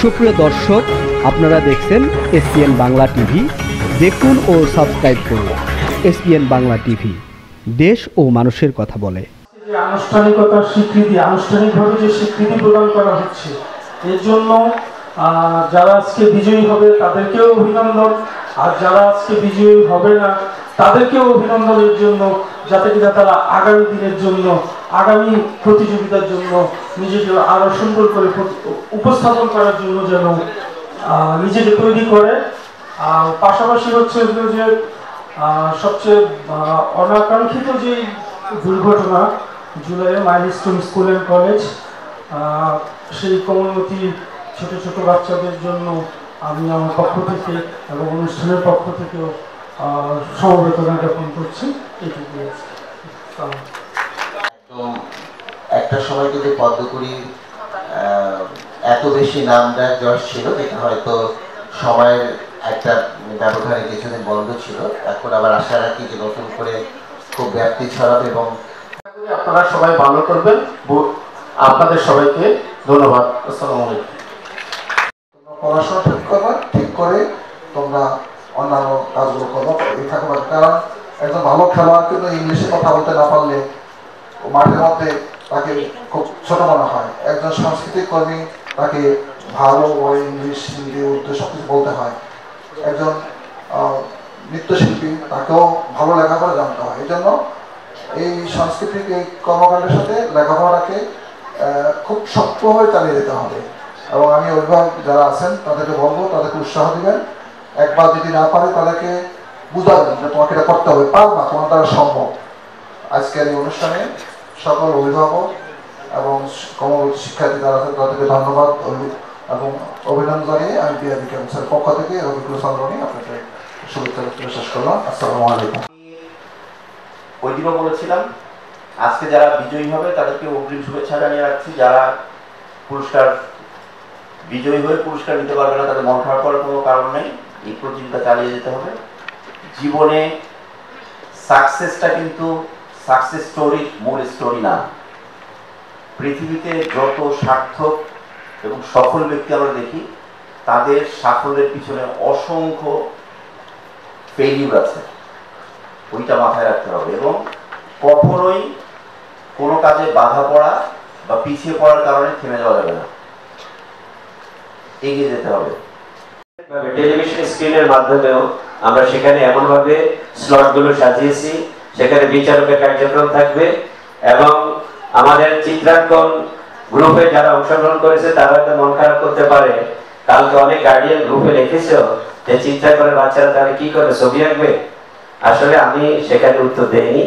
সুপ্রিয় দর্শক, আপনারা দেখছেন এসপিএন বাংলা টিভি। দেখুন ও সাবস্ক্রাইব করুন এসপিএন বাংলা টিভি, দেশ ও মানুষের কথা বলে। আনুষ্ঠানিকতার স্বীকৃতি, আনুষ্ঠানিকভাবে যে স্বীকৃতি প্রদান করা হচ্ছে, এর জন্য যারা আজকে বিজয়ী হবে তাদেরকেও অভিনন্দন, আর যারা আজকে বিজয়ী হবে না তাদেরকেও অভিনন্দনের জন্য, যাতে কিনা তারা আগামী দিনের জন্য, আগামী প্রতিযোগিতার জন্য নিজেকে আরো সুন্দর করে উপস্থাপন করার জন্য যেন নিজেকে তৈরি করে। আর পাশাপাশি হচ্ছে যে সবচেয়ে অনাকাঙ্ক্ষিত যে দুর্ঘটনা, জুলাইয়ে মাইলস্টোন স্কুল অ্যান্ড কলেজ, সেই কোমলমতি ছোট ছোট বাচ্চাদের জন্য আমি আমার পক্ষ থেকে এবং অনুষ্ঠানের পক্ষ থেকেও সমবেদনা জ্ঞাপন করছি। এটুকু একটা সময় কিন্তু পদ্মকুড়ি এত বেশি নামডাক যশ ছিল, যেটা হয়তো সময়ের একটা ব্যবধানে কিছুদিন বন্ধ ছিল। এখন আবার আশা রাখি যে নতুন করে খুব ব্যাপ্তি ছড়াবে এবং আপনারা সবাই ভালো করবেন। আপনাদের সবাইকে ধন্যবাদ। আসসালামু আলাইকুম। পড়াশোনা ঠিক করে তোমরা অন্যান্য কাজগুলো করবো, এই থাকবে। কারণ একজন ভালো খেলোয়াড় কিন্তু ইংলিশে কথা বলতে না পারলে মাঠের মধ্যে তাকে খুব ছোট মনে হয়। একজন সাংস্কৃতিক কর্মী তাকে ভালো ইংলিশ, হিন্দি, উর্দু সবকিছু বলতে হয়। একজন নৃত্যশিল্পী তাকেও ভালো লেখাপড়া জানতে হয়। এই জন্য এই সাংস্কৃতিক এই কর্মকাণ্ডের সাথে লেখাপড়াটাকে খুব শক্তভাবে চালিয়ে যেতে হবে। এবং আমি অভিভাবক যারা আছেন তাদেরকে বলবো, তাদেরকে উৎসাহ দিবেন। একবার যদি না পারে তাদেরকে বুঝাবেন যে তোমাকে এটা করতে হবে, পারবা, তোমার দ্বারা সম্ভব। আজকের এই অনুষ্ঠানে সকল অভিভাবক এবং কর্মরত শিক্ষার্থী যারা আছেন তাদেরকে ধন্যবাদ এবং অভিনন্দন জানিয়ে আমি বিআরবি ক্যাম্পাসের পক্ষ থেকে রফিকুল সালমানি আপনাকে শুভেচ্ছা শেষ করলাম। আসসালামু আলাইকুম। ওই দিনও বলেছিলাম, আজকে যারা বিজয়ী হবে তাদেরকে অগ্রিম শুভেচ্ছা জানিয়ে রাখছি। যারা পুরস্কার বিজয়ী হয়ে পুরস্কার নিতে পারবে না তাদের মন খারাপ করার কোনো কারণ নেই। এই প্রতিযোগিতা চালিয়ে যেতে হবে। জীবনে সাকসেসটা কিন্তু সাকসেস স্টোরির মূল স্টোরি না। পৃথিবীতে যত সার্থক এবং সফল ব্যক্তি আমরা দেখি, তাদের সাফল্যের পিছনে অসংখ্য ফেইলিউর আছে। ওইটা মাথায় রাখতে হবে এবং কখনোই কোনো কাজে বাধা পড়া বা পিছিয়ে পড়ার কারণে থেমে যাওয়া যাবে না, এগিয়ে যেতে হবে। টেলিভিশন স্ক্রিনের মাধ্যমেও আমরা সেখানে এমনভাবে স্লটগুলো সাজিয়েছি, সেখানে বিচারকের কার্যক্রম থাকবে এবং আমাদের চিত্রাঙ্কন গ্রুপে যারা অংশগ্রহণ করেছে তারা একটা মন খারাপ করতে পারে। কালকে অনেক গার্ডিয়ান গ্রুপে লিখেছ যে চিত্রাঙ্কনের বাচ্চারা তাহলে কি করে, ছবি আঁকবে? আসলে আমি সেখানে উত্তর দেইনি।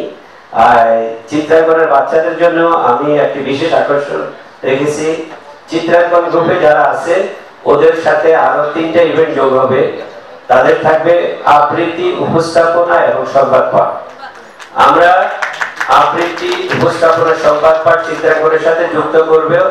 আর চিত্রাঙ্কনের বাচ্চাদের জন্য আমি একটি বিশেষ আকর্ষণ রেখেছি। চিত্রাঙ্কন গ্রুপে যারা আছে ওদের সাথে আরো 3টা ইভেন্ট যোগ হবে। তাদের থাকবে আবৃত্তি, উপস্থাপনা এবং সংবাদ পাঠ। আমরা আবৃত্তি, উপস্থাপনা, সংবাদ পাঠ চিত্রাঙ্কনের সাথে যুক্ত করবেও